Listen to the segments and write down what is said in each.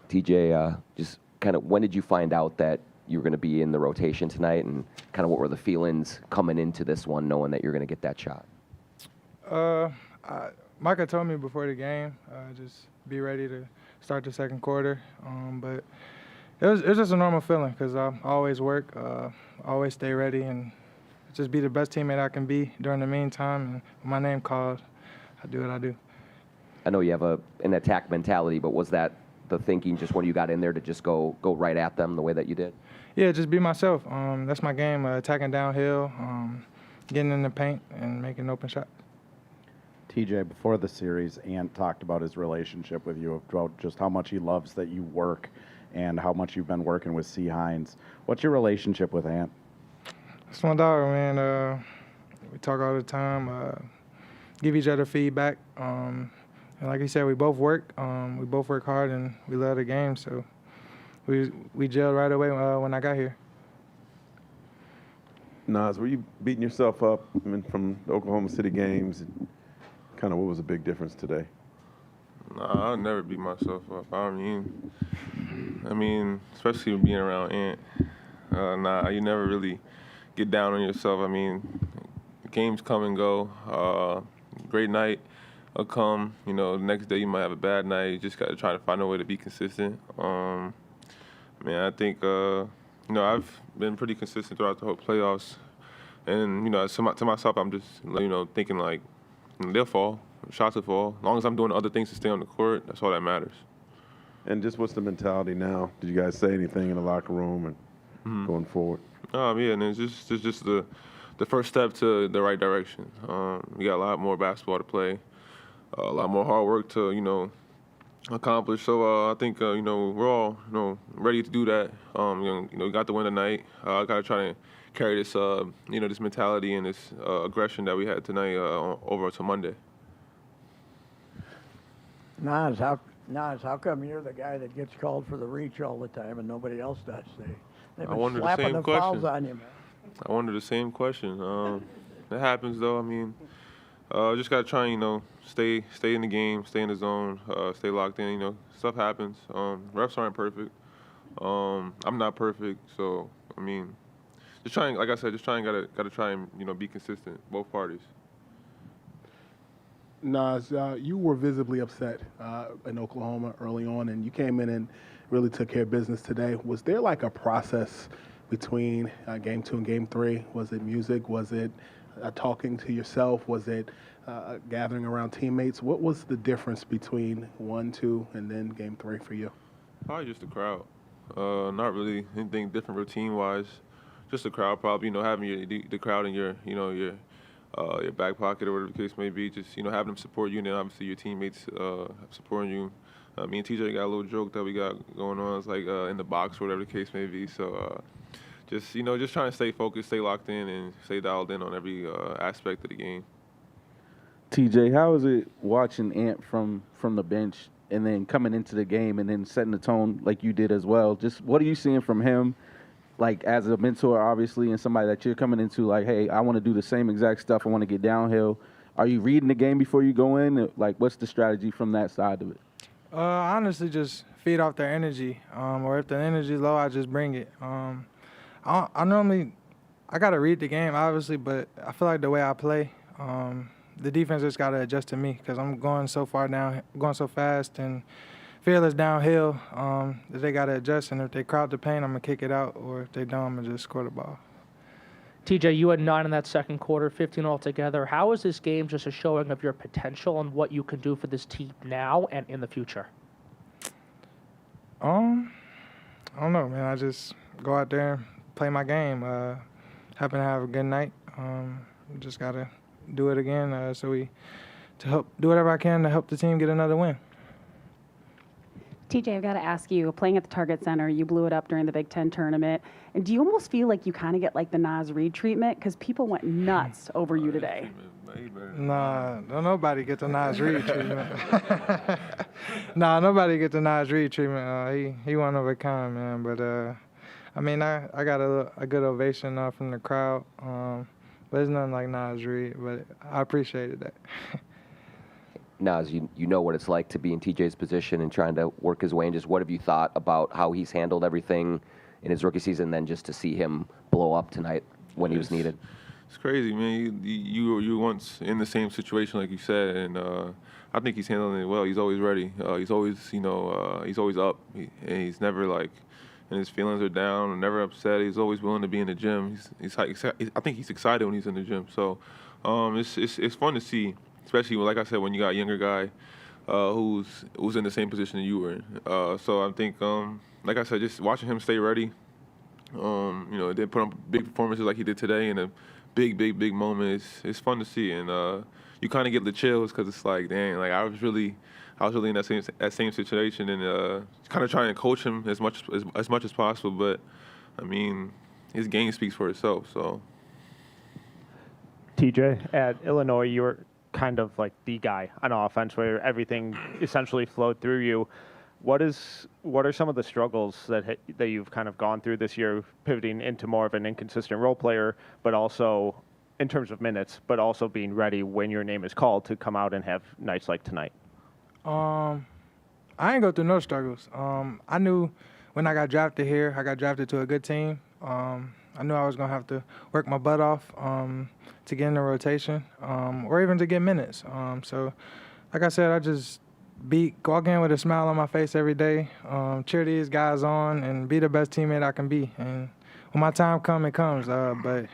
TJ, just kind of when did you find out that you were going to be in the rotation tonight, and kind of what were the feelings coming into this one, knowing that you're going to get that shot? Micah told me before the game, just be ready to start the second quarter. But it was just a normal feeling because I always work, always stay ready, and just be the best teammate I can be during the meantime. And when my name called, I do what I do. I know you have an attack mentality, but was that the thinking just when you got in there to just go right at them the way that you did? Yeah, just be myself. That's my game, attacking downhill, getting in the paint, and making open shots. TJ, before the series, Ant talked about his relationship with you, about just how much he loves that you work and how much you've been working with C. Hines. What's your relationship with Ant? It's my dog, man. We talk all the time, give each other feedback. And like you said, we both work. We both work hard, and we love the game. So we gelled right away when I got here. Nas, were you beating yourself up from the Oklahoma City games? Kind of what was the big difference today? Nah, I'll never beat myself up. I mean, especially being around Ant. You never really get down on yourself. I mean, games come and go. Great night will come. You know, the next day you might have a bad night. You just got to try to find a way to be consistent. I think, I've been pretty consistent throughout the whole playoffs. And, to myself, I'm just, thinking like, they'll fall. Shots will fall. As long as I'm doing other things to stay on the court, that's all that matters. And just what's the mentality now? Did you guys say anything in the locker room and going forward? Yeah, and it's just the first step to the right direction. We got a lot more basketball to play, a lot more hard work to, accomplish. So I think, we're all, ready to do that. We got the win tonight. I got to try to carry this, this mentality and this aggression that we had tonight over to Monday. Nas, how come you're the guy that gets called for the reach all the time and nobody else does? They've been slapping the fouls on you, man. I wonder the same question. It happens, though. I mean, just got to try and, stay in the game, stay in the zone, stay locked in. Stuff happens. Refs aren't perfect. I'm not perfect. So, I mean, just trying, like I said, gotta try and, be consistent, both parties. Nas, you were visibly upset in Oklahoma early on, and you came in and really took care of business today. Was there like a process between Game 2 and Game 3? Was it music? Was it talking to yourself? Was it gathering around teammates? What was the difference between 1, 2, and then Game 3 for you? Probably just the crowd. Not really anything different routine-wise. Just the crowd, probably, having the crowd in your back pocket or whatever the case may be. Just, having them support you, and then obviously your teammates supporting you. Me and TJ got a little joke that we got going on. It's like in the box or whatever the case may be. So just trying to stay focused, stay locked in, and stay dialed in on every aspect of the game. TJ, how is it watching Ant from the bench and then coming into the game and then setting the tone like you did as well? Just what are you seeing from him, like as a mentor, obviously, and somebody that you're coming into like, hey, I want to do the same exact stuff. I want to get downhill. Are you reading the game before you go in? Like, what's the strategy from that side of it? Honestly, just feed off their energy. Or if the energy is low, I just bring it. I got to read the game, obviously, but I feel like the way I play, the defense just got to adjust to me because I'm going so far down, going so fast and fearless downhill that they got to adjust. And if they crowd the paint, I'm going to kick it out. Or if they don't, I'm going to just score the ball. TJ, you had 9 in that second quarter, 15 altogether. How is this game just a showing of your potential and what you can do for this team now and in the future? I don't know, man. I just go out there and play my game. Happen to have a good night. Just got to do it again to help do whatever I can to help the team get another win. TJ, I've got to ask you, playing at the Target Center, you blew it up during the Big Ten tournament. And do you almost feel like you kind of get like the Nas Reid treatment? Because people went nuts over you today. Nah, don't nobody get the Nas Reid treatment. Nah, nobody get the Nas Reid treatment. He one of a kind, man. But, I got a good ovation from the crowd. But it's nothing like Nas Reid. But I appreciated that. Nas, you know what it's like to be in TJ's position and trying to work his way, and just what have you thought about how he's handled everything in his rookie season, then just to see him blow up tonight when he was needed? It's crazy, man. You were once in the same situation, like you said, and I think he's handling it well. He's always ready. He's always, he's always up, and he's never like, and his feelings are down, or never upset. He's always willing to be in the gym. I think he's excited when he's in the gym. So, it's fun to see, especially like I said, when you got a younger guy who's in the same position that you were in. So I think, like I said, just watching him stay ready. They put on big performances like he did today, and a big moment. It's fun to see, and you kind of get the chills because it's like, dang, like I was really in that same situation, and kind of trying to coach him as much as possible. But I mean, his game speaks for itself. So, TJ, at Illinois, you were kind of like the guy on offense where everything essentially flowed through you. What are some of the struggles that you've kind of gone through this year, pivoting into more of an inconsistent role player, but also in terms of minutes, but also being ready when your name is called to come out and have nights like tonight? I ain't go through no struggles. I knew when I got drafted here, I got drafted to a good team. I knew I was gonna have to work my butt off to get in the rotation, or even to get minutes. So, like I said, I just walk in with a smile on my face every day, cheer these guys on, and be the best teammate I can be. And when my time comes, it comes. But,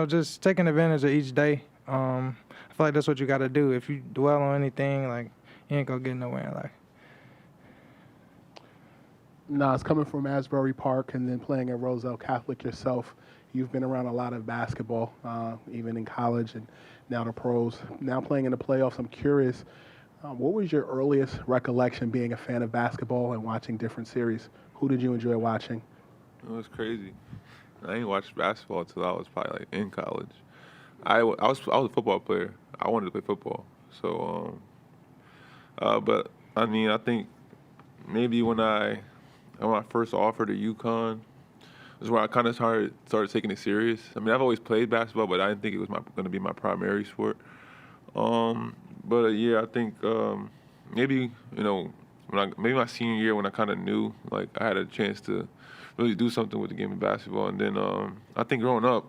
just taking advantage of each day, I feel like that's what you got to do. If you dwell on anything, like, you ain't going to get nowhere in life. Nas, coming from Asbury Park and then playing at Roselle Catholic yourself, you've been around a lot of basketball, even in college and now the pros. Now playing in the playoffs, I'm curious, what was your earliest recollection being a fan of basketball and watching different series? Who did you enjoy watching? it was crazy. I didn't watch basketball until I was probably like in college. I was a football player. I wanted to play football. So, but I mean, I think maybe when I first offered at UConn is where I kind of started taking it serious. I mean, I've always played basketball, but I didn't think it was going to be my primary sport. But yeah, I think maybe maybe my senior year when I kind of knew like I had a chance to really do something with the game of basketball, and then I think growing up,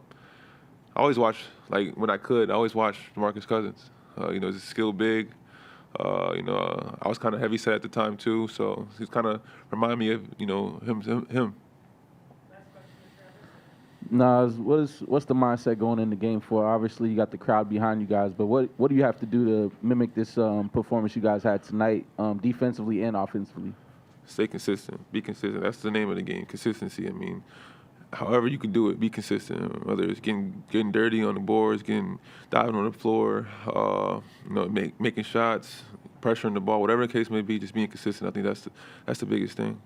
I always watched when I could. I always watched DeMarcus Cousins. He's a skilled big. I was kind of heavy set at the time too, so he's kind of remind me of him. Nas, what's the mindset going in the game for? Obviously, you got the crowd behind you guys, but what do you have to do to mimic this performance you guys had tonight, defensively and offensively? Stay consistent. Be consistent. That's the name of the game, consistency. I mean, however you can do it, be consistent. Whether it's getting dirty on the boards, diving on the floor, making shots, pressuring the ball, whatever the case may be, just being consistent. I think that's the biggest thing.